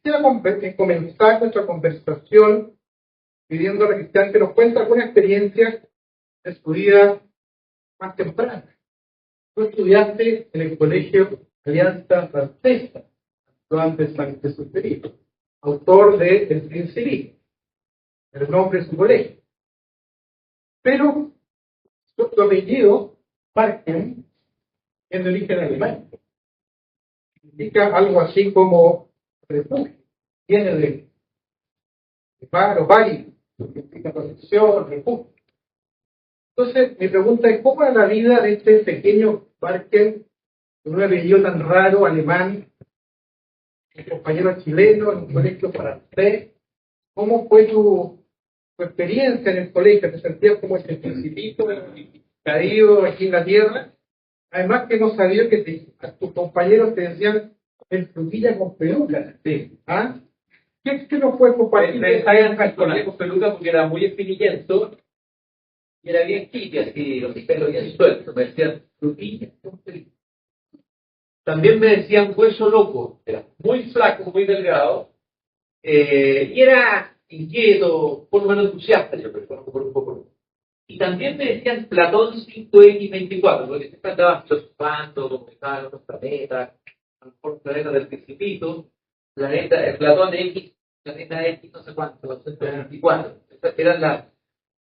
Quisiera comenzar nuestra conversación pidiendo a la Cristian que nos cuente alguna experiencia de su vida más temprana. Tú estudiaste en el Colegio Alianza Francesa, actuante de San Jesucristo, autor de El Príncipe, el nombre de su colegio. Pero su apellido, Parken, es de origen alemán. Significa algo así como refugio. Viene de paro, valle, significa protección, refugio. Entonces, mi pregunta es, ¿cómo era la vida de este pequeño Parken, con un apellido tan raro, alemán, un compañero chileno en un colegio francés? ¿Cómo fue tu experiencia en el colegio? ¿Te sentías como ese principito caído aquí en la tierra? Además que no sabía que a tus compañeros te decían el frutilla con peluca. Sí. ¿Ah? ¿Qué nos puedes compartir? Me salían con peluca porque era muy espinillento y era bien hippie, así, los pelos bien sueltos. Me decían frutilla con peluca. También me decían hueso loco. Era muy flaco, muy delgado. Y era inquieto, por lo menos entusiasta, yo creo, por un poco. Y también me decían Platón 5X24, porque siempre andaba filosofando, estaba en otros planetas, a lo mejor planeta del Principito, planeta, Platón X, planeta X, no sé cuánto, 224. Eran las.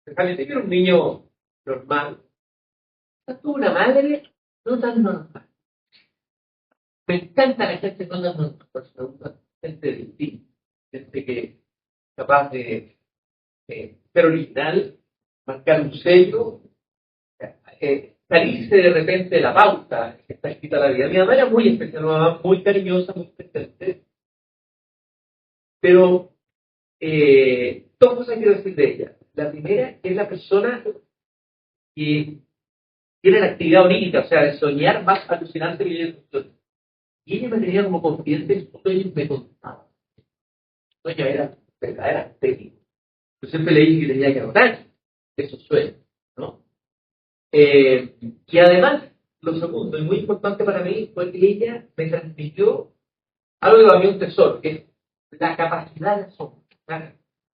Realmente yo era un niño normal. Tuve una madre no tan normal. Me encanta la gente con las normal, gente distinta, gente que es capaz de ser original, marcar un sello, salirse de repente de la pauta que está escrita en la vida. Mi mamá era muy especial, una mamá muy cariñosa, muy presente, pero dos cosas quiero decir de ella. La primera es la persona que tiene la actividad onírica, o sea, de soñar más alucinante que yo. Y ella me tenía como confidente en su sueño y me contaba. El sueño era verdadera técnica. Yo siempre le dije que tenía que anotar esos sueños, ¿no? Y además, lo segundo, y muy importante para mí, fue que ella me transmitió algo que para mí es un tesoro, que es la capacidad de asombro.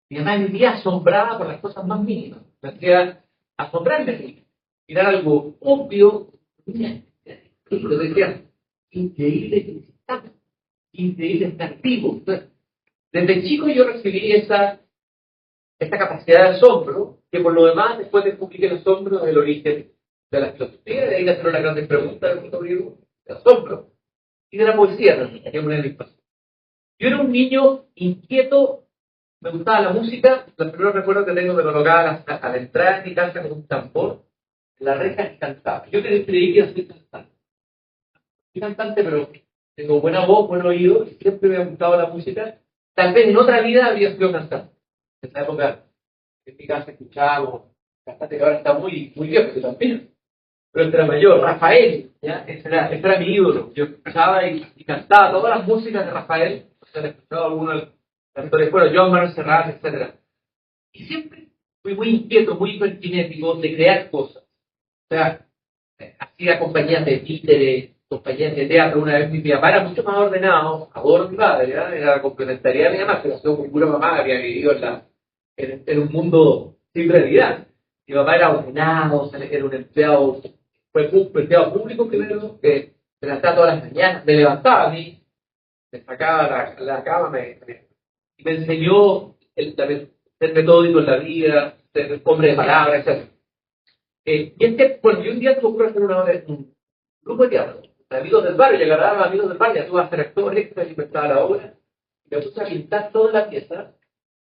Mi mamá vivía asombrada por las cosas más mínimas. Me hacía asombrarme. Mirar algo obvio, y lo decía, increíble que estamos, increíble estar vivo. Entonces, desde chico yo recibí esta capacidad de asombro, que por lo demás, después descubrí que el asombro es el origen de la filosofía, de ahí hacer una gran pregunta del mundo griego, de asombro, y de la poesía también, que es una de mis pasiones. Yo era un niño inquieto, me gustaba la música, los primeros recuerdos que tengo me colocaba a la entrada de mi casa con un tambor, en la reja y cantaba. Yo creí que iba a ser cantante. Soy cantante, pero tengo buena voz, buen oído, y siempre me ha gustado la música. Tal vez en otra vida habría sido cantante. En esa época, en mi casa escuchábamos cantante que ahora está muy, muy viejo, yo también. Pero este era mayor, Rafael, ¿ya? Ese era mi ídolo. Yo escuchaba y cantaba todas las músicas de Rafael, o sea, he escuchado algunos cantores, bueno, Joan Manuel Serrat, etc. Y siempre fui muy inquieto, muy hiperkinético de crear cosas. O sea, hacía compañías de títeres, compañías de teatro. Una vez mi papá era mucho más ordenado, adoro a mi padre, ¿verdad? Era complementaria a mi mamá, pero sido muy pura mamá, había vivido en un mundo sin realidad. Mi papá era ordenado, era un empleado, fue un empleado público primero, que se levantaba todas las mañanas, me levantaba a mí, me sacaba la cama, y me enseñó ser metódico en la vida, ser hombre de palabras, etc. Bueno, yo un día tuve que hacer un grupo de teatro, amigos del barrio, y agarraba a amigos del barrio, ya tuve a ser actor, extra, y inventaba la obra, y me puse a pintar toda la pieza,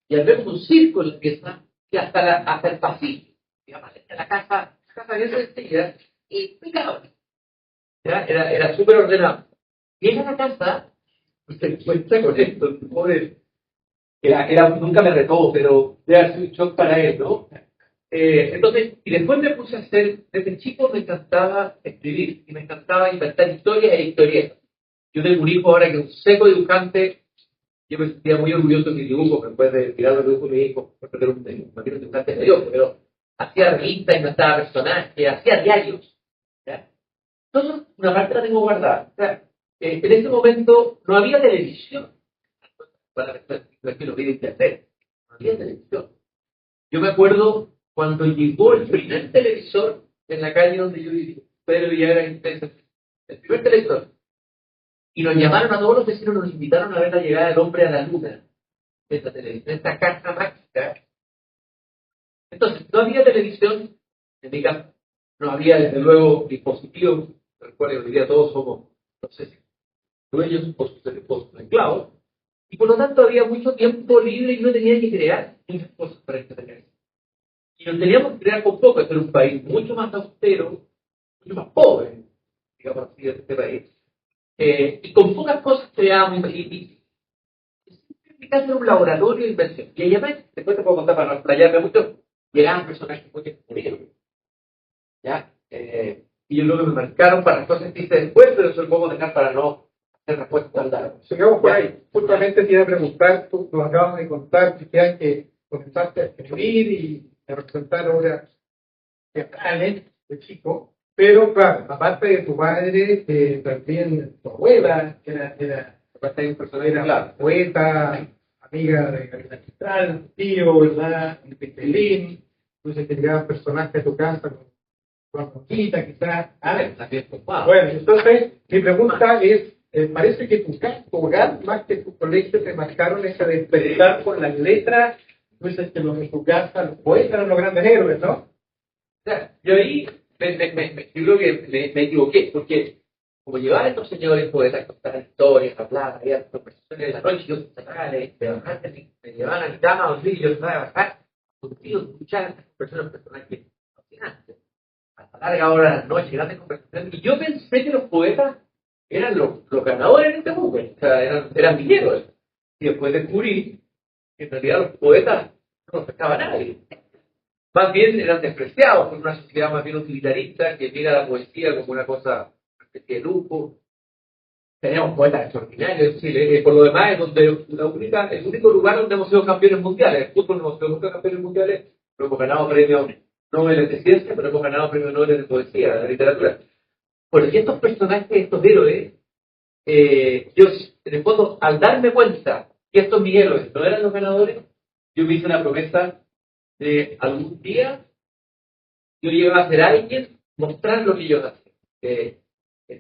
y al ver un circo en la pieza, y hasta el pasillo, digamos, la casa bien sencilla, y picaba. Era súper ordenado. Llega a la casa, y se encuentra con esto, el pobre, nunca me retó, pero debe haber sido un shock para él, ¿no? Entonces, y después me puse a hacer, desde chico me encantaba escribir y me encantaba inventar historias e historietas. Yo tengo un hijo ahora que es un seco dibujante, yo me sentía muy orgulloso de mi dibujo, después de tirar los dibujos de mi hijo, porque era un dibujante medio, pero hacía revistas, inventaba personajes, hacía diarios. ¿Ya? Entonces, una parte la tengo guardada. O sea, en ese momento no había televisión. para ver que lo vi en internet. No había televisión. Yo me acuerdo cuando llegó el primer televisor en la calle donde yo vivía. Pedro Villagra, el primer televisor. Y nos llamaron a todos los vecinos, nos invitaron a ver la llegada del hombre a la luna. Esta televisión, esta caja mágica. Entonces, no había televisión en mi casa. No había, desde luego, dispositivos, del cual hoy día todos somos, no sé si dueños o sus esclavos. Y por lo tanto había mucho tiempo libre y no tenía que crear muchas cosas para entretenerse. Y nos teníamos que crear con poco. Este era un país mucho más austero, mucho más pobre, digamos así, de este país. Y con pocas cosas creábamos y mi casa era un laboratorio de invención. Y además, después te puedo contar para no explayarme mucho, llegaban personajes muy descubridos. ¿Ya? Y yo creo que me marcaron para las cosas que hice después, pero eso lo podemos dejar para no hacer respuestas tan largas. Sigamos por ahí. Justamente te iba a preguntar, tú nos acabas de contar que comenzaste a escribir y a representar obras teatrales de chico, pero claro, aparte de tu madre, también tu abuela era un personaje, era poeta, amiga de Gabriela Mistral, tío, ¿verdad? Pelín, entonces te llegaban personajes a tu casa con Conquita, quizás. Bueno, entonces mi pregunta es, parece que tu hogar, más que tu colegio, te marcaron esa de despertar por las letras, entonces que los de tu casa, los poetas eran los grandes héroes, ¿no? O sea, yo ahí yo creo que me equivoqué, porque como llevaban estos señores poetas a contar historias, a hablar, había conversaciones de la noche, yo sacaba de bajar, me llevaban a mi cama a dormir, y yo estaba de bajar, contigo, escuchar a estas personajes fascinantes, a la larga hora de la noche, grandes conversaciones, y yo pensé que los poetas eran los ganadores en este mundo, o sea, eran mis héroes, y después descubrí que en realidad los poetas no los pescaba nadie. Más bien eran despreciados por una sociedad más bien utilitarista que mira la poesía como una cosa, una especie de lujo. Teníamos poetas extraordinarios en Chile, por lo demás es donde el único lugar donde hemos sido campeones mundiales. El fútbol no hemos sido nunca campeones mundiales, pero hemos ganado premios Nobel de ciencia, pero hemos ganado premios Nobel de poesía, de literatura. Bueno, y estos personajes, estos héroes, yo en el fondo, al darme cuenta que estos mis héroes no eran los ganadores, yo me hice una promesa de algún día yo iba a ser alguien, mostrar lo que yo hacía,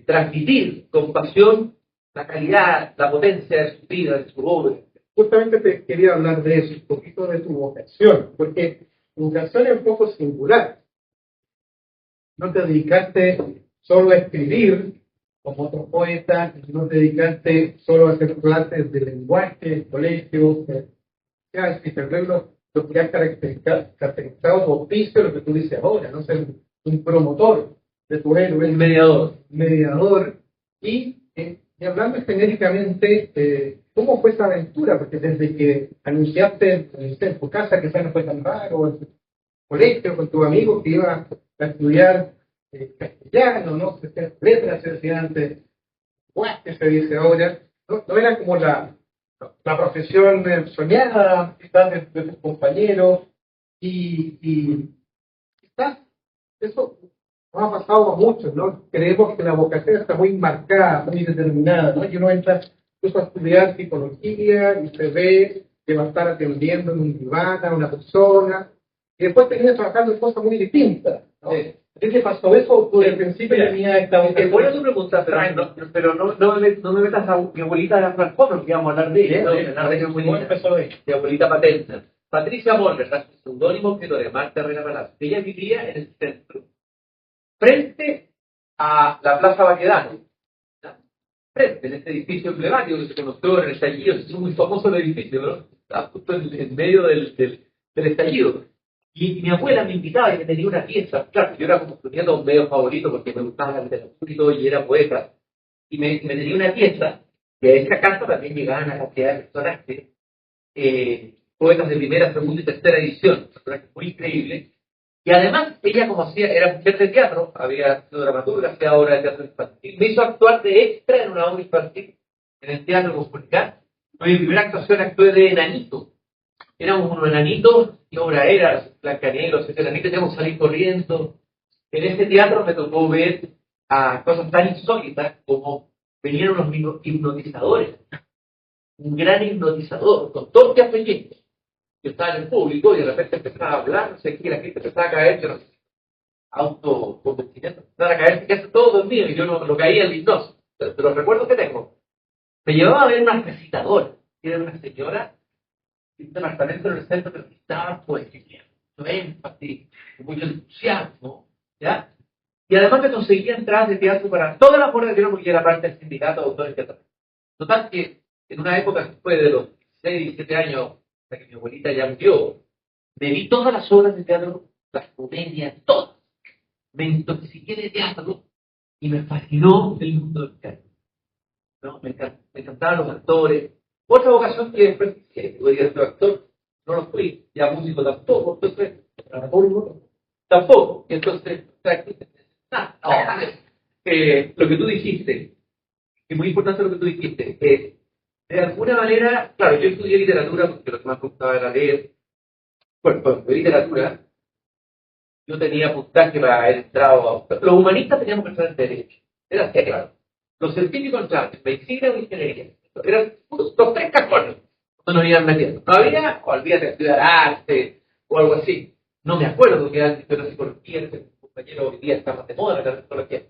transmitir con pasión la calidad, la potencia de su vida, de su obra. Justamente te quería hablar de eso, un poquito de tu vocación, porque tu vocación es un poco singular. No te dedicaste solo a escribir como otros poetas, no te dedicaste solo a hacer clases de lenguaje en colegios, ya, si te lo que ha caracterizado tu oficio, lo que tú dices ahora, ¿no? Ser un promotor de tu héroe, Un mediador. Mediador. Y hablando genéricamente, ¿cómo fue esa aventura? Porque desde que anunciaste en tu casa, que ya no fue tan raro, en tu colegio, con tus amigos que ibas a estudiar castellano, ¿no? Letras, se decía antes, que se dice ahora, no era como la profesión soñada quizás de tus compañeros y quizás eso nos ha pasado a muchos, ¿no? Creemos que la vocación está muy marcada, muy determinada, ¿no? Y uno entra incluso a estudiar psicología y se ve que va a estar atendiendo en un diván a una persona y después termina trabajando en cosas muy distintas, ¿no? Sí. ¿Qué te pasó eso? Tú al principio tenía esta vocación. Es buena tu pregunta, pero no me metas a mi abuelita de la transforma, porque íbamos a hablar de ella. Mi abuelita paterna. Patricia Moller, su seudónimo escritora, Marta Herrera Palacio. Ella vivía en el centro, frente a la Plaza Baquedano, ¿no? Frente, en este edificio emblemático que se conoció en el estallido, es muy famoso el edificio, ¿no? Está justo en medio del estallido. Y mi abuela me invitaba y me tenía una pieza. Claro, yo era como su nieto medio favorito porque me gustaba la literatura y todo, y era poeta. Y me tenía una pieza, y a esa casa también llegaban a cantidad de personajes, poetas de primera, segunda y tercera edición, personajes muy increíbles. Y además, ella como hacía, era mujer de teatro, había sido dramaturga, hacía obra de teatro infantil, me hizo actuar de extra en una obra infantil en el Teatro Cosmopolitano. En mi primera actuación actué de enanito. Éramos unos enanitos y obra era, Blancanieves, los enanitos, teníamos que salir corriendo. En ese teatro me tocó ver a cosas tan insólitas como venían unos hipnotizadores un gran hipnotizador, con todo lo que hace. Yo estaba en el público y de repente empezaba a hablar, no sé qué, la gente empezaba a caer, yo no sé, autoconvencimiento, empezaba a caer, casi todo dormido y yo no caía en la hipnosis. De los recuerdos que tengo, me llevaba a ver una recitadora, que era una señora de un departamento en el centro que recitaba poesía, mucho énfasis, mucho entusiasmo, ¿ya? Y además me conseguía entradas de teatro para todas las obras de teatro porque era parte del sindicato de autores teatrales. Total que en una época después de los 6, 17 años, hasta que mi abuelita ya murió, me vi todas las obras de teatro, las comedias, todas. Me intoxiqué de teatro y me fascinó el mundo del teatro, ¿no? Me encantaban los actores. Otra vocación que después podría ser actor, no lo fui, ya músico tampoco, entonces, tampoco. Entonces, lo que tú dijiste, es muy importante lo que tú dijiste, de alguna manera, claro, yo estudié literatura porque lo que más me gustaba era leer. Bueno, de literatura, yo tenía puntaje para haber entrado a... Los humanistas teníamos que entrar en derecho. Era así, claro. Los científicos entraban en medicina o ingeniería. Eran los 3 cajones donde nos iban metiendo. No había, olvídate de estudiar arte o algo así. No me acuerdo que era de psicología, el compañero hoy día está más de moda la psicología.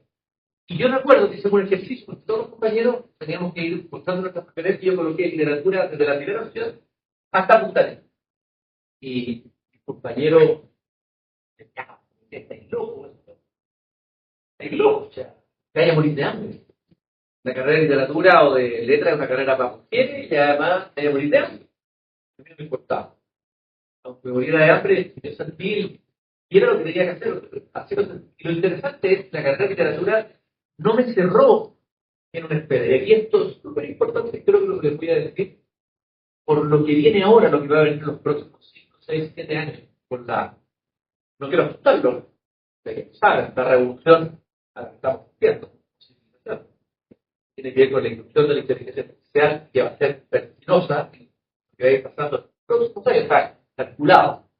Y yo recuerdo que hicimos un ejercicio con todos los compañeros, teníamos que ir mostrando nuestras preferencias, y yo coloqué literatura desde la primera opción hasta Punta Arenas. Y el compañero, ya, estáis locos, estáis locos, o sea, que haya morir de hambre. La carrera de literatura o de letra es una carrera para mujeres y además hay que morir de hambre. A mí no me importaba. Aunque me muriera de hambre, yo sentí y era lo que tenía que hacer. Y lo interesante es que la carrera de literatura no me cerró en una espera. Y esto es súper importante, creo que lo que les voy a decir, por lo que viene ahora, lo que va a venir en los próximos 5, 6, 7 años, por la, no quiero asustarlo, ¿saben? La revolución a la que estamos haciendo. Tiene que ver con la inclusión de la inteligencia artificial, que va a ser vertiginosa, que va a ir pasando los próximos años, está calculado.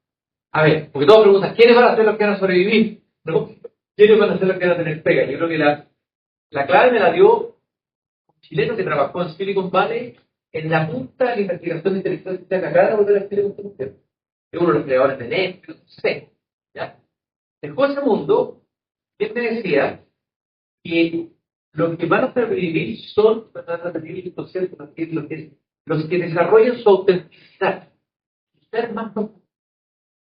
A ver, porque todos preguntan, ¿quiénes van a ser los que van a sobrevivir? ¿No? ¿Quiénes van a ser los que van a tener pega? Yo creo que la clave me la dio un chileno que trabajó en Silicon Valley en la punta de la investigación de inteligencia artificial de acá de la Silicon Valley. Es uno de los creadores de Netflix, no sé. ¿Ya? Dejó ese mundo, y él me decía que los que van a sobrevivir son, van a repetir los que desarrollan su autenticidad, su ser más profundo.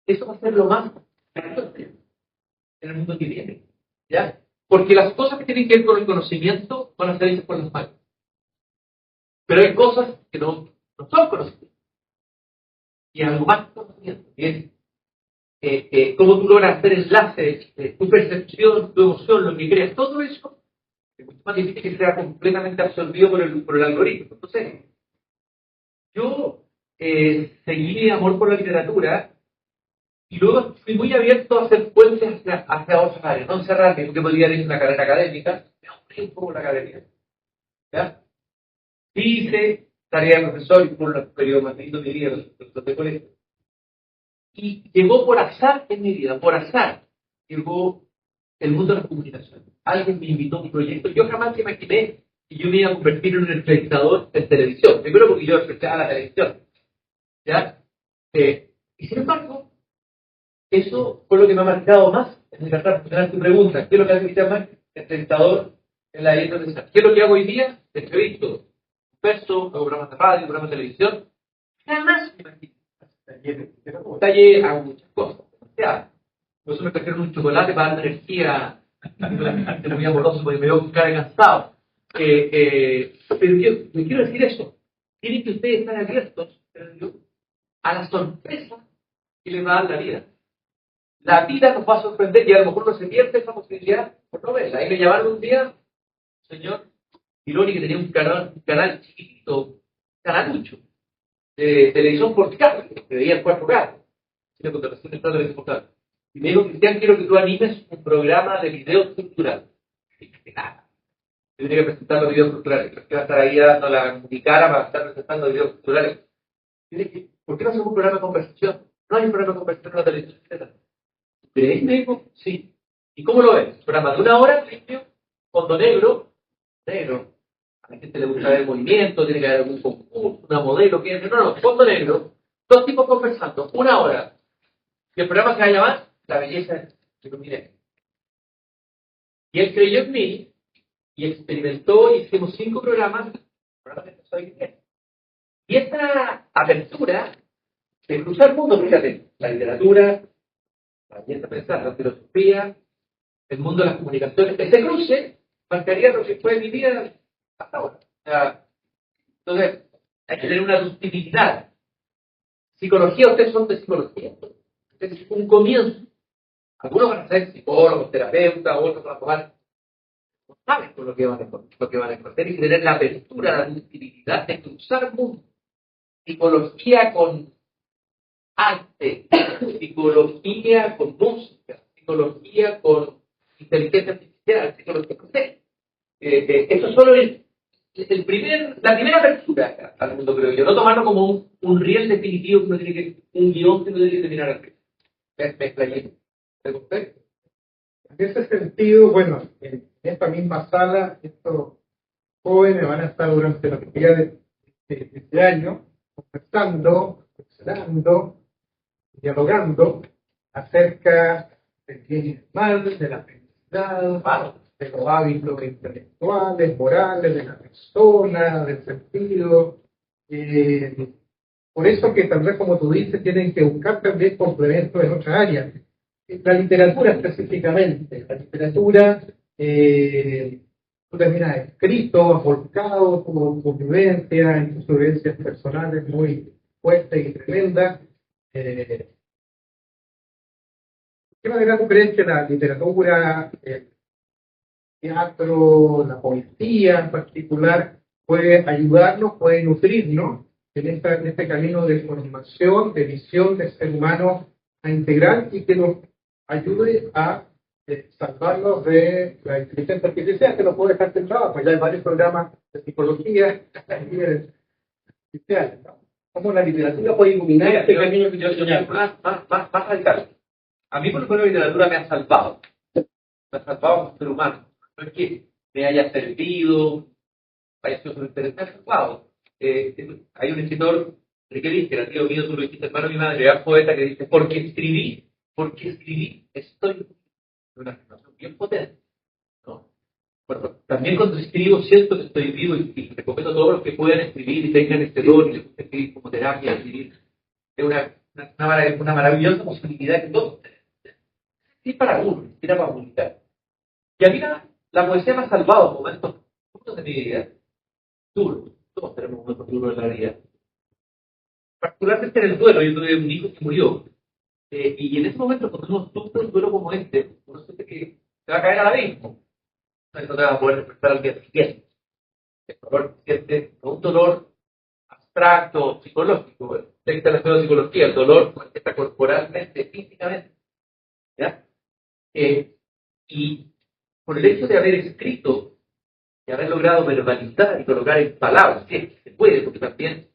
Eso va a ser lo más importante en el mundo que viene. ¿Ya? Porque las cosas que tienen que ver con el conocimiento van a ser hechas por las manos. Pero hay cosas que no son conocimiento. Y algo más conocimiento. Y es cómo tú logras hacer enlaces, tu percepción, tu emoción, lo que creas, todo eso es mucho más difícil que sea completamente absorbido por el algoritmo. Entonces, yo seguí mi amor por la literatura y luego fui muy abierto a hacer puentes hacia otras áreas, no encerrarme, porque podría ir una carrera académica, me aburrí un poco la academia. ¿Ya? Hice tarea de profesor y por el periodo más lindo de mi vida, los de colegio. Y llegó por azar en mi vida, por azar, llegó el mundo de la comunicación. Alguien me invitó a un proyecto, yo jamás imaginé que yo me iba a convertir en un entrevistador de televisión, primero porque yo respetaba la televisión, ¿ya? Y sin embargo, eso fue lo que me ha marcado más en mi carrera profesional. Tu pregunta, ¿qué es lo que hace que sea más entrevistador en la vida profesional? ¿Qué es lo que hago hoy día? Entrevisto, verso, hago programas de radio, programas de televisión. Jamás me imaginé. Talle hago muchas cosas, demasiadas. Por eso me trajeron un chocolate para dar energía. Estoy muy amoroso porque me veo con cara cansado. Pero yo quiero decir eso. Tienen que ustedes estar abiertos a la sorpresa que les va a dar la vida. La vida nos va a sorprender y a lo mejor no se pierde esa posibilidad por no verla. Ahí me llamaron un día, señor Ironi, que tenía un canal chiquitito, canalucho, de televisión por cable, que veía el 4K, la contratación de televisión por cable. Y me dijo, Cristian, quiero que tú animes un programa de video cultural. Y dije, nada. Yo tenía que presentar los videos culturales. Creo que va a estar ahí dando mi cara para estar presentando videos culturales. Y dije, ¿por qué no hacemos un programa de conversación? No hay un programa de conversación en la televisión. ¿Creéis, me dijo? Sí. ¿Y cómo lo ves? Programa de 1 hora, limpio, fondo negro, a la gente le gusta ver movimiento, tiene que haber algún concurso, una modelo, que no, fondo negro, dos tipos conversando, 1 hora, y el programa se va a llamar La belleza de los milenios. Y él creyó en mí, y experimentó, y hicimos 5 programas de sexualidad. Y esta apertura de cruzar el mundo, fíjate, la literatura, la belleza pensar, la filosofía, el mundo de las comunicaciones, este cruce marcaría lo que fue mi vida hasta ahora. O sea, entonces, hay que tener una ductilidad. Psicología, ustedes son de psicología. Es un comienzo. Algunos van a ser psicólogos, terapeutas, otros van a tomar, no saben con lo que van a encontrar y tener la apertura, la ductilidad de cruzar mundo. Psicología con arte, psicología con música, psicología con inteligencia artificial, psicología con esto solo es la primera apertura al mundo, creo yo. No tomarlo como un riel definitivo que uno tiene que, un guión que uno tiene que terminar al final. Me explayé. ¿Perfecto? En ese sentido, bueno, en esta misma sala, estos jóvenes van a estar durante la día de este año conversando, reflexionando, dialogando acerca del bien y del mal, de la felicidad, de los hábitos intelectuales, morales de la persona, del sentido. Por eso que tal vez, como tú dices, tienen que buscar también complementos en otras áreas. La literatura específicamente, la literatura, tú terminas escrito, volcado, tu vivencia, en tus vivencias personales muy fuertes y tremendas. ¿De qué manera tú crees que la literatura, el teatro, la poesía en particular, puede ayudarnos, puede nutrirnos en este camino de formación, de visión del ser humano a integrar y que nos ayude a salvarnos de la inteligencia artificial, que nos puede dejar tentados? Pues ya hay varios programas de psicología artificial, ¿no? ¿Cómo la literatura puede iluminar este camino que yo soñaba? Más radical. A mí, por ejemplo, la literatura me ha salvado. Me ha salvado como ser humano. No es que me haya servido, haya sido interesante, me ha salvado. Hay un escritor, Enrique Lins, que era tío mío, tú lo dijiste, hermano de mi madre, era un poeta que dice, porque escribí, estoy en una afirmación bien potente, ¿no? Bueno, también cuando escribo siento que estoy vivo y recomiendo a todos los que puedan escribir y tengan este don y les gusta escribir como terapia, escribir. Es una maravillosa posibilidad que todos sí para uno, era para comunicar. Y a mí la poesía me ha salvado momentos de mi vida, duros. Todos tenemos momentos duros en la vida. Particularmente en el duelo, yo tuve un hijo que murió. Y en ese momento, cuando uno sufre un duelo como este, uno siente que se va a caer al abismo. No te vas a poder despertar al día siguiente. El dolor siente un dolor abstracto, psicológico. Texto de la psicología, el dolor está corporalmente, físicamente. ¿Ya? Y por el hecho de haber escrito y haber logrado verbalizar y colocar en palabras, sí, se puede, porque también en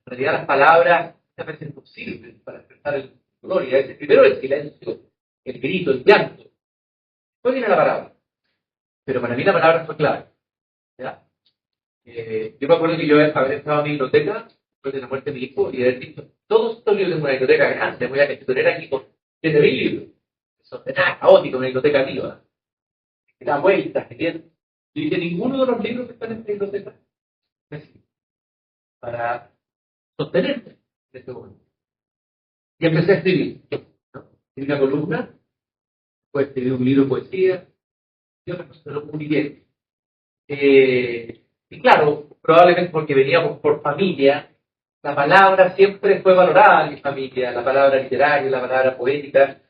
realidad las palabras a veces no sirven para expresar el dolor, y a veces primero el silencio, el grito, el llanto, después viene la palabra, pero para mí la palabra fue clave. ¿Ya? Yo me acuerdo que yo haber estado en mi biblioteca después de la muerte de mi hijo y haber visto todos estos libros en una biblioteca grande, voy a tener aquí con 7.000 libros, desordenada, caótica, una biblioteca viva, que da vueltas, que tiene. Y dije, ninguno de los libros que están en esta biblioteca me sirve para sostenerme en este momento. Y empecé a escribir, ¿no? Escribí una columna, después escribí un libro de poesía, y otra cosa, pero muy bien. Y claro, probablemente porque veníamos por familia, la palabra siempre fue valorada en mi familia, la palabra literaria, la palabra poética.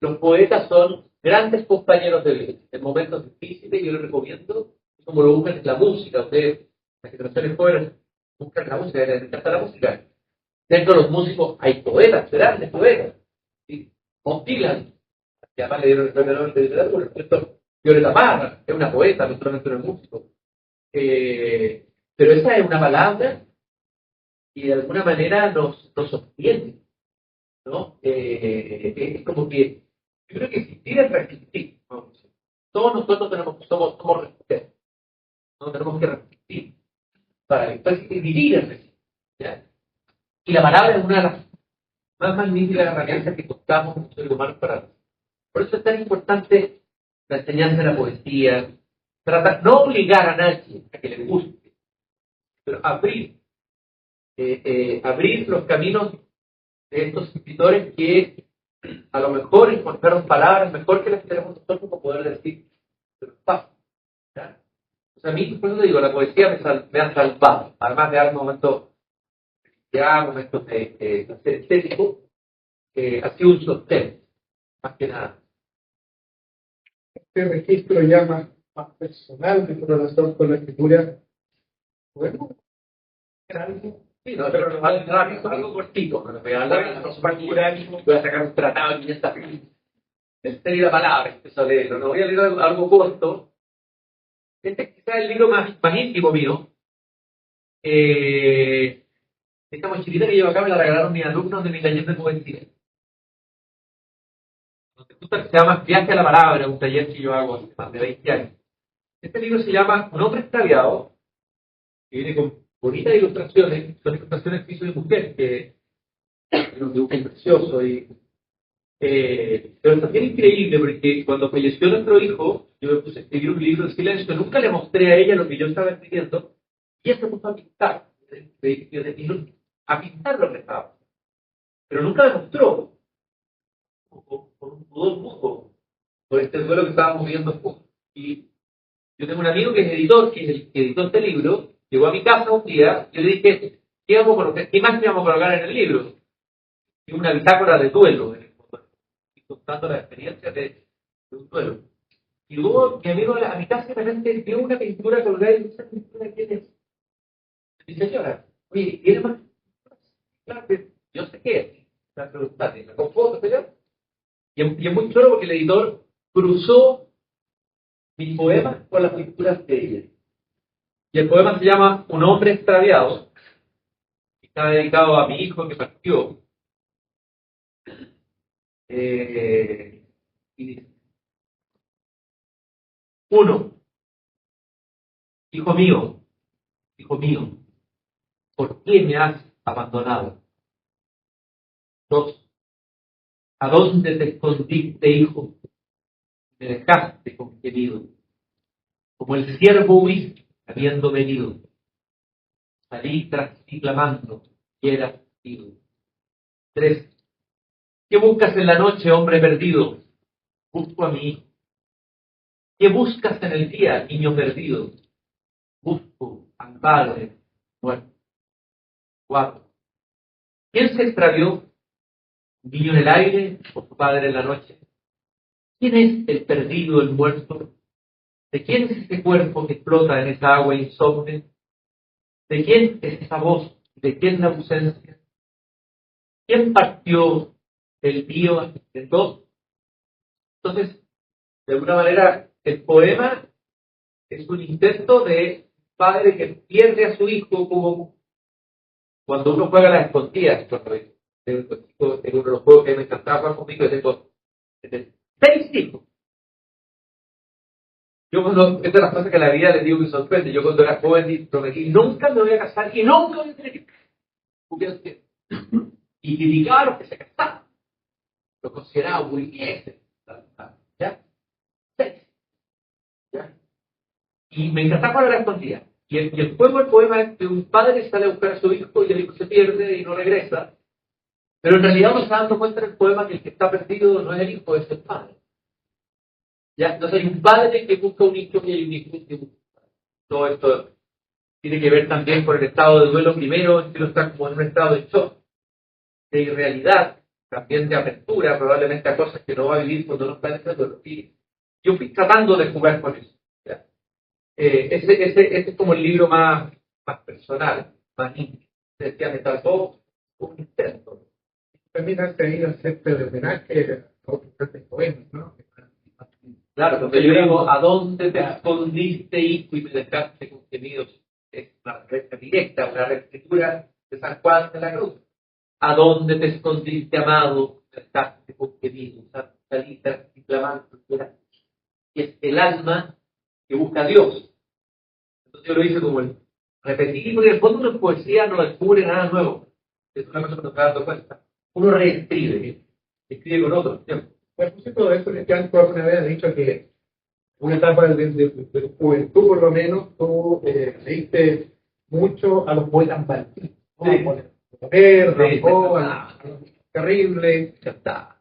Los poetas son grandes compañeros de vida. En momentos difíciles yo les recomiendo, como lo buscan en la música. Ustedes, las generaciones jóvenes, buscan la música, les encanta la música. Dentro de los músicos hay poetas, grandes poetas. ¿Sí? Bob Dylan, que además le dieron el premio Nobel de literatura, ¿cierto? Violeta Parra, es una poeta, no solamente un músico. Pero esa es una palabra y de alguna manera nos sostiene, ¿no? Es como que yo creo que existir es resistir. ¿No? Todos nosotros somos resistentes. No tenemos que resistir. resistir, para después vivir el resistir. ¿Ya? Y la palabra es una de las más magníficas herramientas que contamos los seres humanos para. Por eso es tan importante la enseñanza de la poesía, tratar, no obligar a nadie a que le guste, pero abrir los caminos de estos escritores que a lo mejor encontraron palabras mejor que las que tenemos nosotros para poder decir, pero está. ¿Ya? O sea, a mí, por eso digo, la poesía me ha salvado, además de dar momentos de placer estético, ha sido un sostén, más que nada. Este registro ya más personal de tu relación con la escritura, bueno, Sí, no, pero algo cortito, no voy a hablar voy a sacar un tratado y ya está. El serio la palabra, empiezo a leerlo. No voy a leer algo corto. Este es quizás el libro más íntimo mío. Esta mochilita que llevo acá me la regalaron mis alumnos de mi taller de poesía. Se llama Viaje a la Palabra, un taller que yo hago hace más de 20 años. Este libro se llama Un hombre extraviado, que viene con bonitas ilustraciones, son ilustraciones que hizo de mujer, que es un dibujo precioso. Pero también increíble, porque cuando falleció nuestro hijo, yo me puse a escribir un libro de silencio, nunca le mostré a ella lo que yo estaba escribiendo, y ella se puso a pintar, a pintar lo que estaba. Pero nunca me mostró, por un pudor mutuo, por este duelo que estábamos viendo juntos. Y yo tengo un amigo que es editor, que es el que editó este libro, llegó a mi casa un día, y le dije, ¿qué más te vamos a colocar en el libro? Y una bitácora de duelo, en el fondo, y contando la experiencia de un duelo. Y luego mi amigo a mi casa de repente vio una pintura colgada y dice, ¿esa pintura quién es? Mi señora, oye, ¿tiene más? Claro que yo sé qué es. La preguntaste, ¿la con fotos, señor? Y es muy chulo porque el editor cruzó mis poemas con las pinturas de ella. Y el poema se llama Un hombre extraviado, y está dedicado a mi hijo que partió. Y dice, 1. Hijo mío, ¿por qué me has abandonado? 2. ¿A dónde te escondiste, hijo? Me dejaste contenido. Como el ciervo huiste, habiendo venido. Salí tras ti clamando, y eras sido. 3. ¿Qué buscas en la noche, hombre perdido? Busco a mi hijo. ¿Qué buscas en el día, niño perdido? Busco al padre muerto. 4. ¿Quién se extravió? ¿Un niño en el aire o su padre en la noche? ¿Quién es el perdido, el muerto? ¿De quién es ese cuerpo que flota en esa agua insomne? ¿De quién es esa voz? ¿De quién la ausencia? ¿Quién partió del mío de dos? Entonces, de alguna manera, el poema es un intento de padre que pierde a su hijo como cuando uno juega a las escondidas. En uno de los juegos que me encantaba jugar conmigo, yo tengo 6 hijos. Esta es la cosa que la vida les digo que sorprende. Yo cuando era joven y prometí, nunca me voy a casar y nunca voy a tener hijos. Y criticaba a los que se casaban. Lo consideraba muy bien. ¿Ya? 6. ¿Ya? Y me encantaba cuando la escondía. Y el juego del poema es que un padre sale a buscar a su hijo y el hijo se pierde y no regresa. Pero en realidad uno está dando cuenta en el poema que el que está perdido no es el hijo, es el padre. ¿Ya? Entonces hay un padre que busca un hijo y hay un hijo que busca. Todo esto tiene que ver también con el estado de duelo primero, es que uno está como en un estado de shock, de irrealidad, también de apertura, probablemente a cosas que no va a vivir cuando no está en ese duelo. Y yo fui tratando de jugar con eso. ¿Ya? Ese es como el libro más personal, más íntimo. Decía, me trató un intento. También has tenido cierto de homenaje a otros grandes poemas, ¿no? Claro, porque yo digo, ¿a dónde te escondiste, hijo, y me dejaste contenidos? Es una respuesta directa, una reescritura de San Juan de la Cruz. ¿A dónde te escondiste, amado? Me dejaste contenido. Salita, clamando, y es el alma que busca a Dios. Entonces yo lo hice como el repetir, porque en el fondo una poesía no descubre nada nuevo. Es una cosa que nos está dando cuenta. Uno reescribe, escribe con otro. ¿Sí? Bueno, por cierto, de eso que antes alguna vez has dicho que una etapa de tu juventud, por lo menos, tú leíste mucho a los poetas malditos, ¿no? Sí. Rimbaud, Terrible.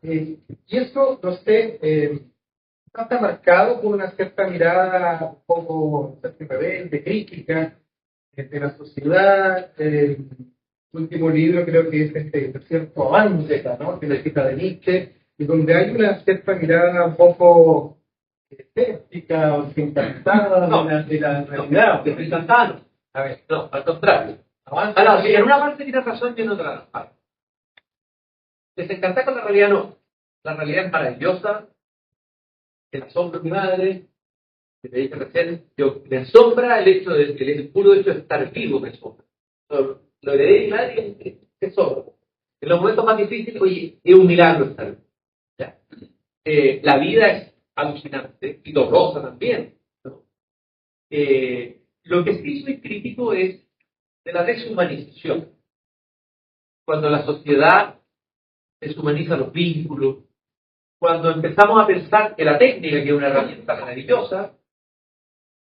Y eso, no sé, está marcado por una cierta mirada un poco rebelde, crítica de la sociedad. El último libro creo que es este cierto avance, ¿no? Que la cita de Nietzsche, y donde hay una cierta mirada un poco escéptica o encantada de la realidad. Desencantada. A ver, no, al contrario. Ahora, si en una parte tiene razón y en otra no. Desencantada con la realidad no. La realidad es maravillosa, que la asombra mi madre, que te dije recién, me asombra el puro hecho de estar vivo, me asombra. Lo heredé de mi madre y me asombra. En los momentos más difíciles, oye, es un milagro estar vivo. ¿Ya? La vida es alucinante y dolorosa también, ¿no? Lo que sí soy crítico es de la deshumanización. Cuando la sociedad deshumaniza los vínculos, cuando empezamos a pensar que la técnica, que es una herramienta maravillosa,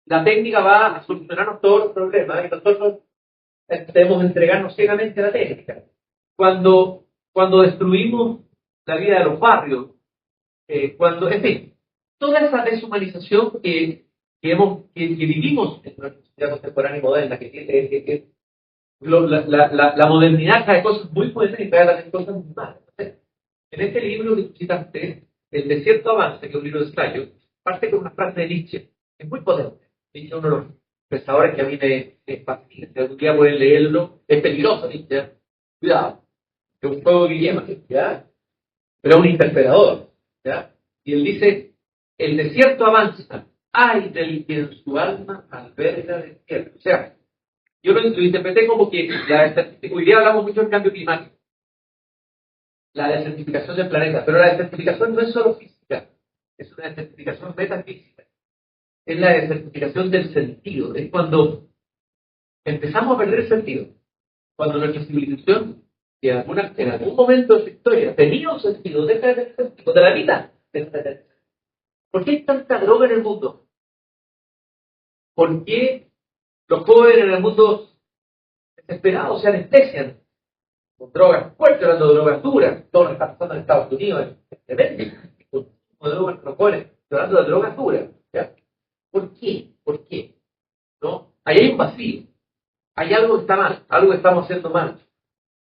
la técnica va a solucionarnos todos los problemas y nosotros debemos entregarnos ciegamente a la técnica. Cuando destruimos la vida de los barrios, en fin, toda esa deshumanización que vivimos en nuestra sociedad contemporánea y moderna, la modernidad trae cosas muy buenas y trae también cosas muy malas. En este libro que tú citaste, El desierto avance, que es un libro de ensayo, parte con una frase de Nietzsche, que es muy potente. Nietzsche es uno de los pensadores que a mí me fascina. Si algún día pueden leerlo, es peligroso Nietzsche. Cuidado, es un juego de guillemas, ¿ya? Pero es un interpretador, ¿ya? Y él dice, el desierto avanza, ay del que en su alma alberga desierto. O sea, yo lo interpreté como que hoy día hablamos mucho del cambio climático, la desertificación del planeta, pero la desertificación no es solo física, es una desertificación metafísica, es la desertificación del sentido, es cuando empezamos a perder el sentido, cuando nuestra civilización, que en algún momento de su historia tenía un sentido, deja de tener sentido, de la vida, deja de tener sentido. ¿Por qué hay tanta droga en el mundo? ¿Por qué los jóvenes en el mundo desesperados se anestesian con drogas fuertes, hablando de drogas duras? Todo lo que está pasando en Estados Unidos es tremendo. Con drogas que los jóvenes, hablando de drogas duras. ¿Ya? ¿Por qué? ¿Por qué? ¿No? Ahí hay un vacío. Hay algo que está mal, algo que estamos haciendo mal.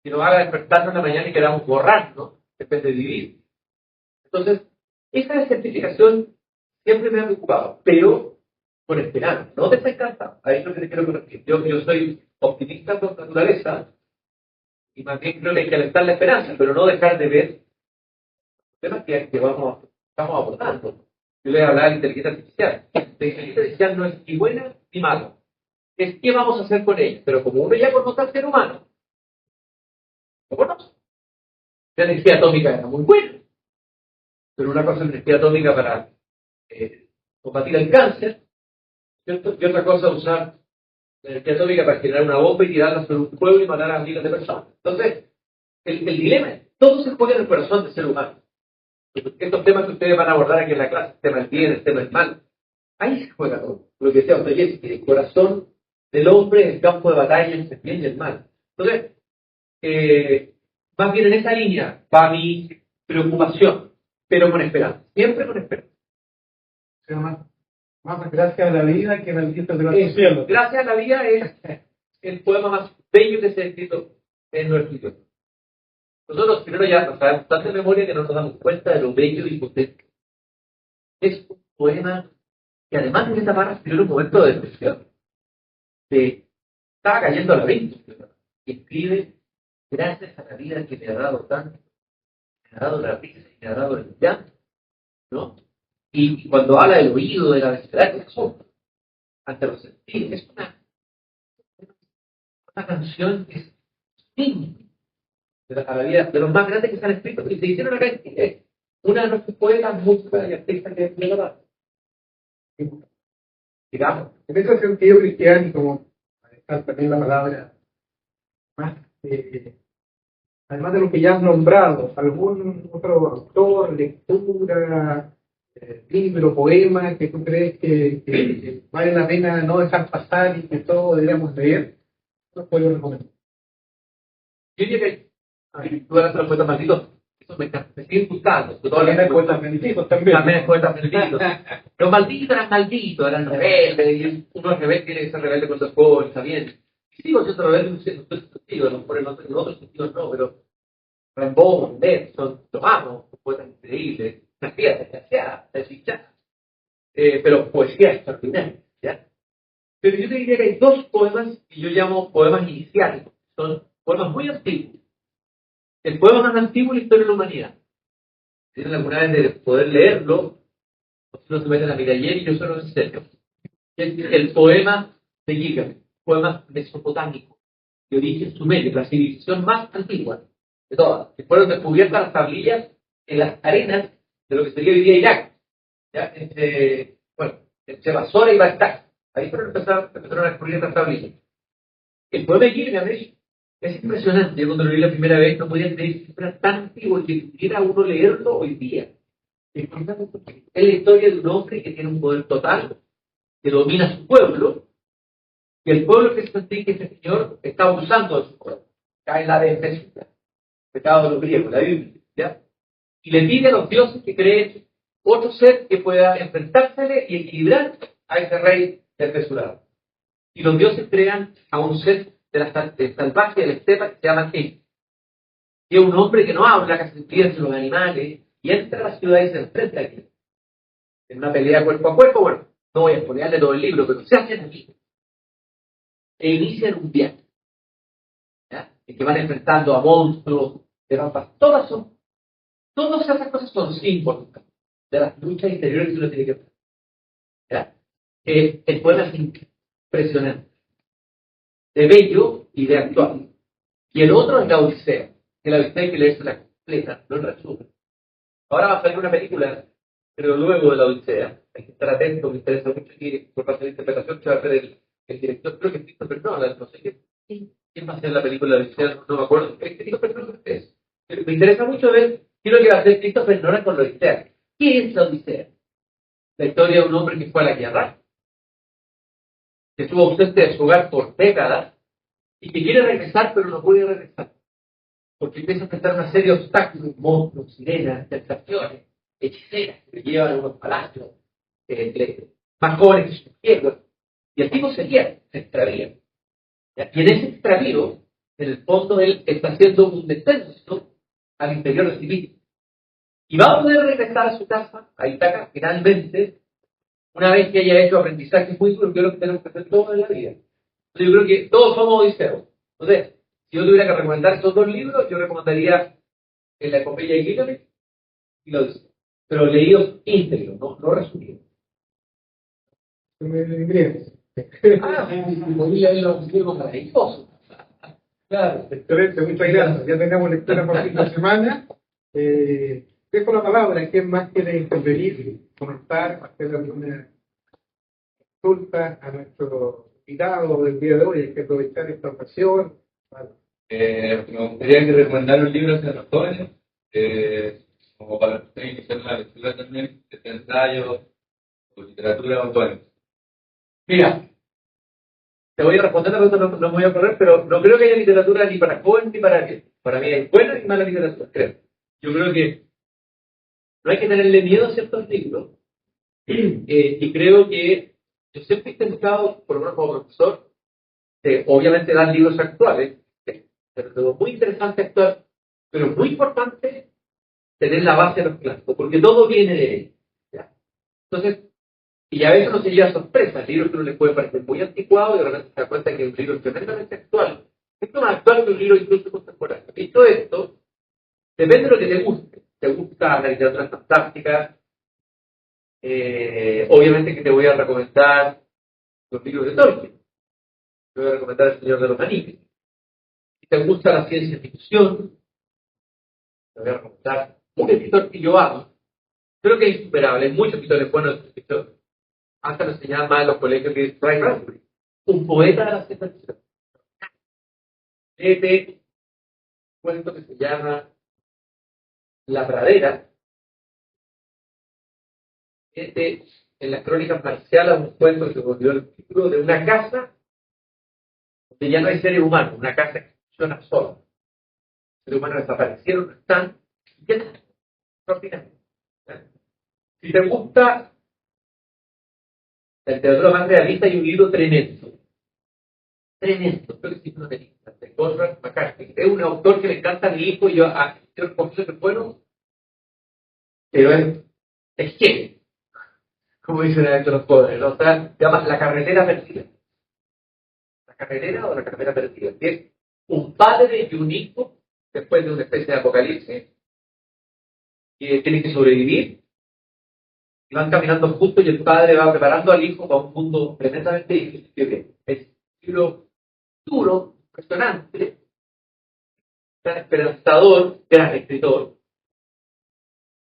Que nos haga despertarnos en la mañana y queramos borrar, ¿no? En vez de vivir. Entonces, esa desertificación siempre me ha preocupado, pero con esperanza, no desencantado. Ahí es lo que te quiero corregir. Yo soy optimista por naturaleza y más bien creo que hay que alentar la esperanza, pero no dejar de ver temas que estamos abordando. Yo le voy a hablar de inteligencia artificial. La inteligencia artificial no es ni buena ni mala. Es qué vamos a hacer con ella. Pero como uno ya conoce al ser humano, lo conoce. La energía atómica era muy buena, pero una cosa es la energía atómica para combatir el cáncer, ¿cierto? Y otra cosa es usar la energía atómica para generar una bomba y tirarla sobre un pueblo y matar a miles de personas. Entonces, el dilema es, todo se juega en el corazón del ser humano. Estos temas que ustedes van a abordar aquí en la clase, el tema del bien, el tema del mal, ahí se juega todo. Lo que decía Dostoyevski, el corazón del hombre, el campo de batalla entre el bien y el mal. Entonces, más bien en esa línea va mi preocupación, pero con esperanza, siempre con esperanza. Más gracias a la vida que maldito de los cielos. Gracias a la vida es el poema más bello que se ha escrito en nuestro idioma. Nosotros primero ya nos sabemos tanta memoria que no nos damos cuenta de lo bello y potente. Es un poema que además de esta barra escribió en un momento de depresión. Estaba cayendo a la vida. Y escribe, gracias a la vida que me ha dado tanto, me ha dado la risa y me ha dado el llanto, ¿no? Y cuando habla del oído, de la desesperación, ante los sentidos, es una canción que es digna a la vida de los más grandes que se han escrito. Y se hicieron acá una de nuestras poetas, músicas y artistas que es la digamos. En ese sentido, Cristian, como está también la palabra, más, además de lo que ya has nombrado, algún otro autor, lectura, libro, poema que tú crees que vale la pena no dejar pasar y que todos deberíamos leer, ¿nos puedes recomendar? Yo diría que tú eras los poetas malditos, eso me sigue gustando. También hay poetas benditos también. También hay poetas malditos. Los malditos, eran rebeldes, y uno es rebelde, tiene que ser rebelde con su esposa, está bien. Y sigo siendo rebelde en cierto sentido, no por en otros sentidos no, pero Rimbaud, Nelson, los amo, son poetas increíbles, una vida desgraciada, desdichada, pero poesía extraordinaria, ¿ya? Pero yo te diría que hay dos poemas que yo llamo poemas iniciales, son poemas muy antiguos. El poema más antiguo es la historia de la humanidad. Si tienen alguna vez de poder leerlo, o si no se meten a mirar ayer y yo solo en serio. Es el poema de Gilgamesh, poema mesopotámico, de origen sumerio, la civilización más antigua de todas, que fueron descubiertas las tablillas en las arenas de lo que sería hoy día Irak, ¿ya? Entre Basora y Bagdad. Ahí empezaron a descubrir estas tablillas. El poema de Gilgamesh es impresionante. Yo cuando lo leí la primera vez no podía creer que fuera tan antiguo y que pudiera uno leerlo hoy día. Es la historia de un hombre que tiene un poder total, que domina su pueblo, y el pueblo que siente que ese señor está abusando de su poder. Cae en la desmesura, pecado de los griegos, la Biblia, ¿ya? Y le pide a los dioses que creen otro ser que pueda enfrentársele y equilibrar a ese rey desmesurado. Y los dioses crean a un ser de la salvaje de la estepa que se llama King, que es un hombre que no habla, que se entiende los animales, y entra a la ciudad y se enfrenta a King. En una pelea cuerpo a cuerpo, bueno, no voy a exponerle todo el libro, pero se hacen aquí. E inician un viaje, ¿ya? En que van enfrentando a monstruos, de rampas. Todas esas cosas son símbolos de las luchas interiores que uno tiene que hacer. ¿Ya? El poema es impresionante, de bello y de actual. Y el otro es la Odisea, que la Odisea hay que leerse la completa, no el resumen. Ahora va a salir una película, pero luego de la Odisea, hay que estar atento, me interesa mucho que por parte de la interpretación que va a hacer el director, creo que es Christopher Nolan, no sé quién va a hacer la película de la Odisea, no me acuerdo, Christopher Nolan es. Me interesa mucho ver qué es lo que va a hacer Christopher Nolan con la Odisea. ¿Qué es la Odisea? La historia de un hombre que fue a la guerra, que estuvo ausente de su hogar por décadas, y que quiere regresar, pero no puede regresar. Porque empieza a enfrentar una serie de obstáculos, monstruos, sirenas, tentaciones, hechiceras que le llevan a unos palacios, más jóvenes que sus tierras. Y el tipo se extravía. Y en ese extravío, en el fondo, él está haciendo un descenso al interior de sí mismo. Y va a poder regresar a su casa, a Ítaca, finalmente, una vez que haya hecho aprendizaje muy duro, que es lo que tenemos que hacer toda la vida. Entonces, yo creo que todos somos odiseos. Entonces, si yo tuviera que recomendar estos dos libros, yo recomendaría La epopeya de Gilgamesh y la Odisea. Pero leídos íntegros, no resumidos. En griego. Podría leerlo en griego maravilloso. Claro. Excelente, muchas gracias. Ya tenemos lectura para fin de semana. Dejo la palabra. ¿Quién más quiere intervenir, comentar, hacer alguna consulta a nuestro invitado del día de hoy? Hay que aprovechar esta ocasión. Me gustaría que recomendar un libro hacia los jóvenes, como para que ustedes iniciar la lectura también, de ensayos o literatura autónoma. Mira, te voy a responder la pregunta, no me voy a correr, pero no creo que haya literatura ni para jóvenes ni para viejos. Para mí hay buena y mala literatura, creo. Yo creo que no hay que tenerle miedo a ciertos libros. Y creo que yo siempre he intentado, por lo menos como profesor, obviamente dar libros actuales, pero muy interesante actual, pero muy importante tener la base de los clásicos, porque todo viene de él. ¿Ya? Entonces, y a veces uno se lleva sorpresas, libros que uno le puede parecer muy anticuado y de repente se da cuenta que es un libro tremendamente actual. Esto es más actual que un libro incluso contemporáneo. Y todo esto depende de lo que te guste. ¿Te gusta la literatura fantástica? Obviamente que te voy a recomendar los libros de Tolkien. Te voy a recomendar El Señor de los Anillos. Si te gusta la ciencia ficción, te voy a recomendar un escritor que yo amo. Creo que es insuperable. Hay muchos escritores buenos de escritor. Hasta lo enseñaban más en los colegios que Ray Bradbury, un poeta de la ciencia ficción. Léete un cuento que se llama La Pradera. En las crónicas marcialas, un cuento que se volvió el título de una casa donde ya no hay seres humanos, una casa que funciona sola. Los seres humanos desaparecieron, no están, y ya está, extraordinario. Si te gusta la literatura más realista, hay un libro tremendo, creo que sí, no de Conrad McCarthy. Es un autor que le encanta a mi hijo y yo quiero confesar que es bueno, pero es que, como dicen los jóvenes, ¿no? O sea, se llama La Carretera Perdida. La carretera o la carretera perdida. Es un padre y un hijo, después de una especie de apocalipsis, que tienen que sobrevivir y van caminando juntos y el padre va preparando al hijo para un mundo tremendamente difícil. Es un libro duro, impresionante, gran esperanzador, gran escritor.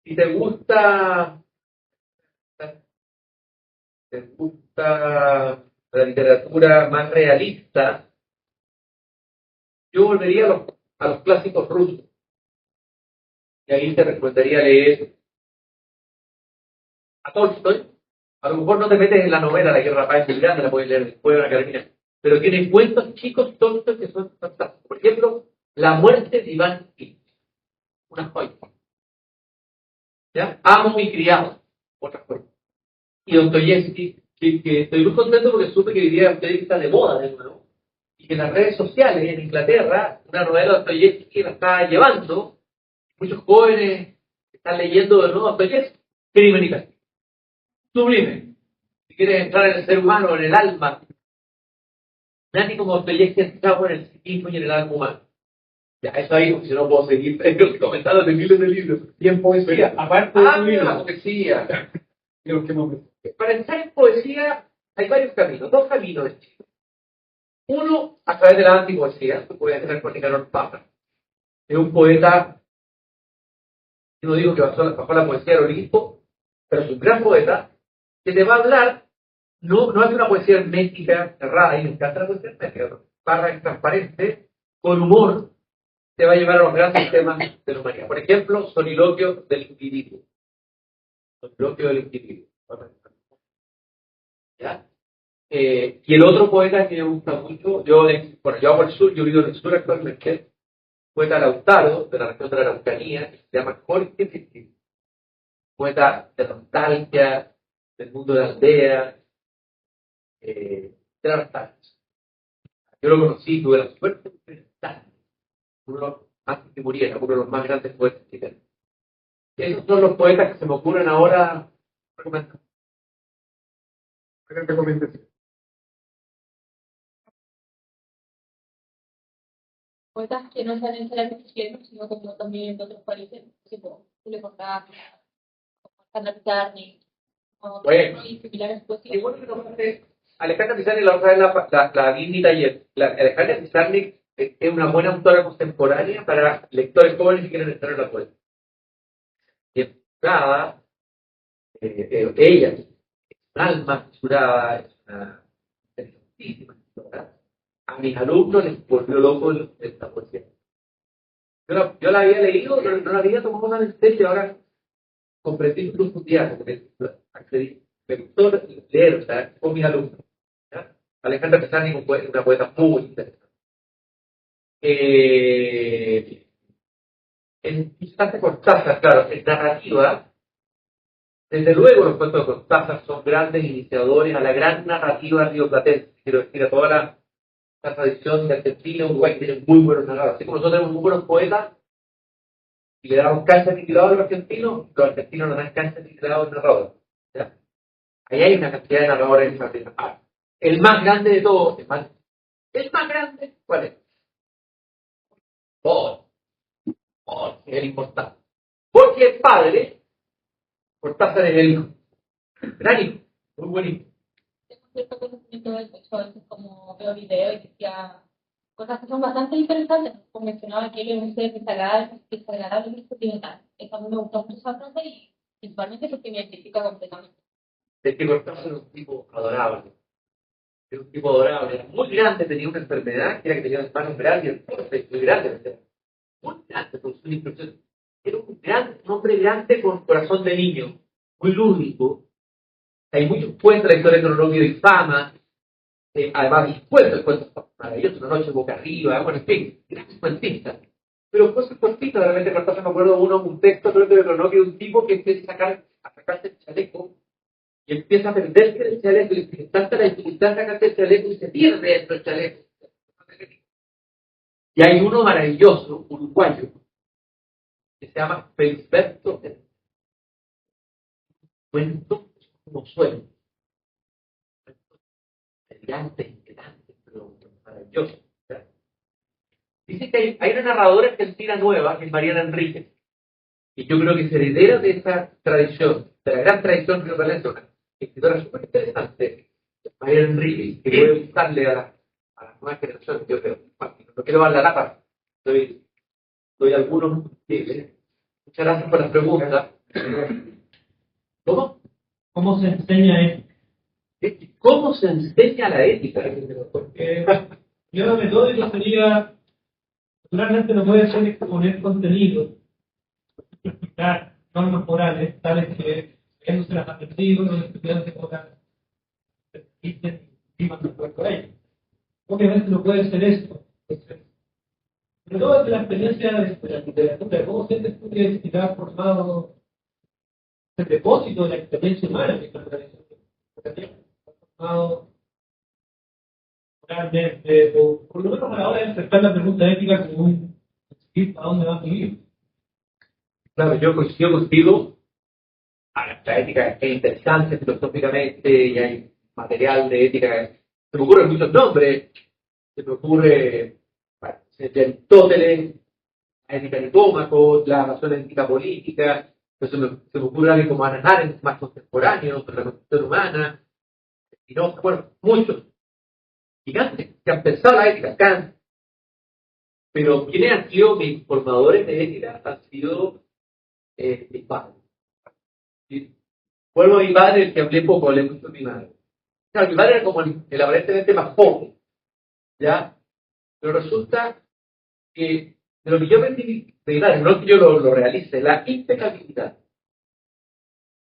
Si te gusta la literatura más realista, yo volvería a los clásicos rusos. Y ahí te recomendaría leer a Tolstoy. A lo mejor no te metes en la novela La Guerra Paz y Grande, la puedes leer después de la carabina. Pero tiene cuentos chicos Tolstoy que son fantásticos. Por ejemplo, La muerte de Iván Ilich. Una joya. ¿Ya? Amo mi criado. Otra joya. Y Dostoyevsky, que estoy muy contento porque supe que hoy día Dostoyevsky está de moda de nuevo. Y que en las redes sociales en Inglaterra, una novela de Dostoyevsky la está llevando. Muchos jóvenes están leyendo de nuevo Dostoyevsky. Crimen y castigo. Sublime. Si quieres entrar en el ser humano, en el alma, nadie como Dostoyevsky entraba en el psiquismo y en el alma humana. Ya, eso ahí, porque si no puedo seguir comentando de miles de libros. Y en poesía, aparte de tu libro. La poesía. Creo que hemos- Para entrar en poesía hay varios caminos, dos caminos de Chile. Uno, a través de la antipoesía, tú puedes entrar con Nicanor Parra. Es un poeta, yo no digo que bajó la poesía al Olimpo, pero es un gran poeta que te va a hablar, no es una poesía hermética, cerrada, y me encanta la poesía hermética, ¿no? Parra es transparente, con humor, te va a llevar a los grandes temas de la humanidad. Por ejemplo, Soliloquio del individuo. Soliloquio del individuo. ¿Ya? Y el otro poeta que me gusta mucho, yo hago el sur, yo vivo en el sur actualmente, poeta Lautaro, de la región de la Araucanía, que se llama Jorge Pitti, poeta de nostalgia, del mundo de la aldea, de la nostalgia. Yo lo conocí, tuve la suerte de entrevistarlo, antes que muriera, uno de los más grandes poetas chilenos. Esos son los poetas que se me ocurren ahora. recomendación. Poetas que no sean necesariamente chilenos, sino como también de otros países, tipo Julio Cortázar, Alejandra Pizarnik, o Bueno. y similares Y poesías. bueno, que nombraste Alejandra Pizarnik, la otra vez la vi en mi taller. Alejandra Pizarnik es una buena autora contemporánea para lectores jóvenes que quieren entrar en la poesía. Y enfocada, ella es un alma fisurada, es una inteligentísima escritora. A mis alumnos les volvió loco esta poesía. Yo la había leído, pero no la había tomado tan en serio. Ahora comprendí su profundidad, porque accedí. Me gustó leer, o sea, con mis alumnos. ¿Ya? Alejandra Pizarnik es una poeta muy interesante. En instante Cortázar, claro, en narrativa, desde luego los cuentos de Cortázar son grandes iniciadores a la gran narrativa rioplatense, quiero decir, a toda la tradición de Argentina, Uruguay, que tienen muy buenos narradores. Así como nosotros tenemos muy buenos poetas, y le damos cancha titulado a los argentinos nos dan cancha titulado al narrador. ¿Ya? Ahí hay una cantidad de narradores extraordinarios. El más grande de todos, el más grande, ¿cuál es? Oh, es el importante. Porque el padre, Cortázar es el hijo. Gran hijo, muy buen hijo. Tengo cierto conocimiento del texto, a veces como veo videos y decía cosas que son bastante interesantes, como mencionaba que él es un ser desagradable y sentimental. Eso a mí me gusta mucho esa frase y principalmente porque me identifica completamente. es que Cortázar era un tipo adorable. Era un tipo adorable, era muy grande, tenía una enfermedad que era que tenía las manos grandes y el torso muy grande. Muy grande con sus instrucciones. Era un hombre grande con corazón de niño, muy lúdico. Hay muchos cuentos de la historia de Cronologio y Fama, además cuentos maravillosos, Una noche boca arriba, bueno, en fin, grandes cuentistas. Pero cosas cortitas, realmente Cortázar, me acuerdo un texto creo que de Cronologio de un tipo que empieza a sacarse el chaleco y empieza a perderse el chaleco y le tanta la dificultad de sacarse el chaleco y se pierde dentro del chaleco. Y hay uno maravilloso, uruguayo, que se llama Felisberto, cuento como sueño. Gigante, pero maravilloso. Dice que hay una narradora argentina nueva, que es Mariana Enríquez, y yo creo que es heredera de esa tradición, de la gran tradición rioplatense, una escritora súper interesante, Mariana Enríquez, que voy a buscarle a las nuevas generaciones, yo creo. Bueno, no quiero dar la lata, doy algunos tips. Muchas gracias por las preguntas. ¿Cómo? ¿Cómo se enseña esto? ¿Cómo se enseña la ética? Porque yo metódico sería, naturalmente no puede ser exponer contenido, explicar normas morales, tales que no se las ha aprendido, los estudiantes podrán y vivan de acuerdo a ello. Obviamente no puede ser esto. Pero todo desde la experiencia de la literatura, cómo se estudia y se ha formado el depósito de la experiencia humana, que es la tradición educativa. Moralmente, o por lo menos a la hora de enfrentar la pregunta ética como un ¿a dónde va a vivir? Claro, yo coincido contigo. La ética es interesante filosóficamente y hay material de ética. Se me ocurren muchos nombres. Se me ocurre Aristóteles, la ética de Nicómaco, la razón ética política. Se me ocurre alguien como Hannah Arendt, más contemporáneo, sobre la constitución humana. Y no, bueno, muchos gigantes que han pensado la ética, Kant. Pero quienes han sido mis formadores de ética han sido mis padres. ¿Sí? Vuelvo a mi padre, el que hablé poco, hablé mucho de mi madre. Claro, mi madre era como el aparentemente más pobre, ¿ya? Pero resulta que de lo que yo aprendí de mi madre, no que yo lo realice, la impecabilidad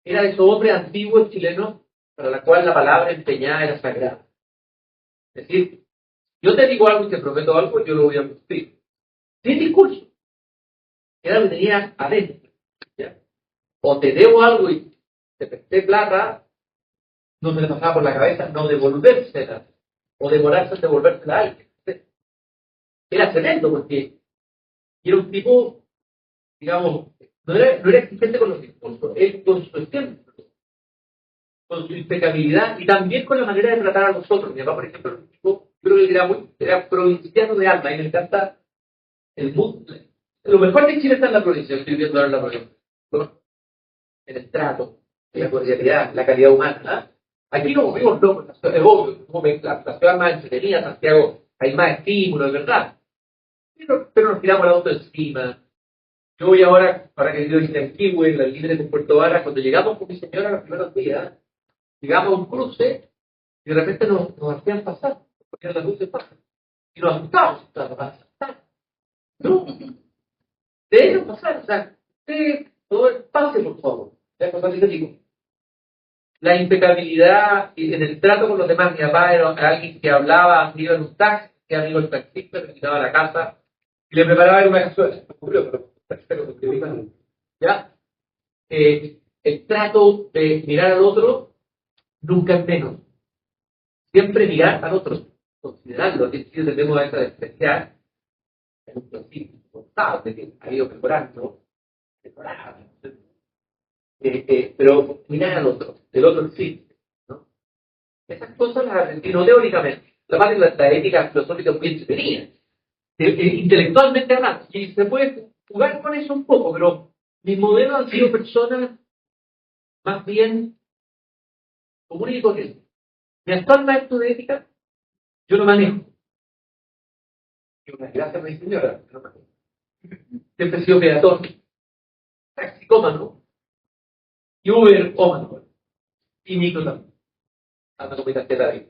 era de esos hombres antiguos chilenos para la cual la palabra empeñada era sagrada. Es decir, yo te digo algo y te prometo algo, yo lo voy a cumplir. Sin discurso. Era lo que tenía adentro. ¿Ya? O te debo algo y te presté plata, no me le pasaba por la cabeza no devolvérsela. O demorarse en devolvérsela a alguien. Era tremendo porque era un tipo, digamos, no era exigente con los discursos, él con su ejemplo, con su impecabilidad y también con la manera de tratar a los otros. Mi papá, por ejemplo, era un tipo, yo creo que era provinciano de alma y me encanta el mundo. Lo mejor de Chile está en la provincia, estoy viendo ahora en la provincia. ¿No? En el trato, en la cordialidad, la calidad humana. ¿Eh? Aquí no vivimos locos, es obvio, como la ciudad más entretenida, Santiago, hay más estímulos, de verdad. Pero nos tiramos el auto encima. Yo voy ahora, para que yo esté en Kiwi, en la libre de Puerto Vara, cuando llegamos con mi señora los primeros días, llegamos a un cruce y de repente nos hacían pasar, porque las luces pasan. Y nos asustamos, no, deben pasar, o sea, todo pase por favor. Ya, cuando te digo, la impecabilidad en el trato con los demás. Mi papá era alguien que hablaba, iba en un taxi, que amigo del taxista, me invitaba a la casa y le preparaba una cazuela. Me ocurrió, pero que digan, ¿ya? El trato de mirar al otro nunca es menos. Siempre mirar al otro, considerarlo, que si tenemos esa despreciar, es un principio constante que ha ido mejorando, pero mirar al otro, el otro existe, ¿no? Esas cosas las aprendí no teóricamente, la ética filosófica es muy entretenida, intelectualmente hablando, y se puede jugar con eso un poco, pero mis modelos han sido personas más bien comunes y corrientes. Mi actual maestro de ética, yo lo manejo. Y una gracia a mi señora, no manejo. Siempre he sido peatón, taxicómano y uberómano. Y micro también. Ando con mi tarjeta ahí.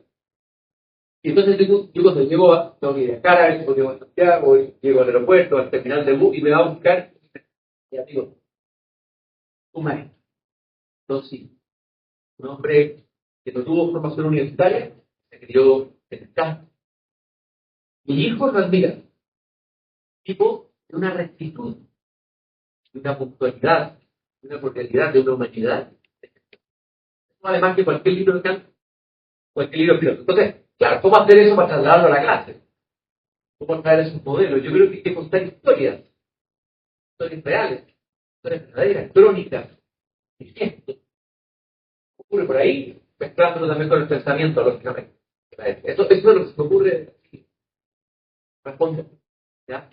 Y entonces yo cuando llego a, tengo que ir a Cara, llego a Santiago, llego al aeropuerto, al terminal de bus y me va a buscar. Y digo, un maestro, dos hijos, un hombre que no tuvo formación universitaria, se crió en el campo. Mi hijo lo admira. Tipo de una rectitud, de una puntualidad, de una cordialidad, de una humanidad. Además que cualquier libro de Kant, cualquier libro de filósofo. Entonces, claro, ¿cómo hacer eso para trasladarlo a la clase? ¿Cómo traer esos modelos? Yo creo que hay que contar historias reales, historias verdaderas, crónicas, ejemplos. Ocurre por ahí, mezclándolo también con el pensamiento, lógicamente. Eso es lo que se me ocurre. Responde. ¿Ya?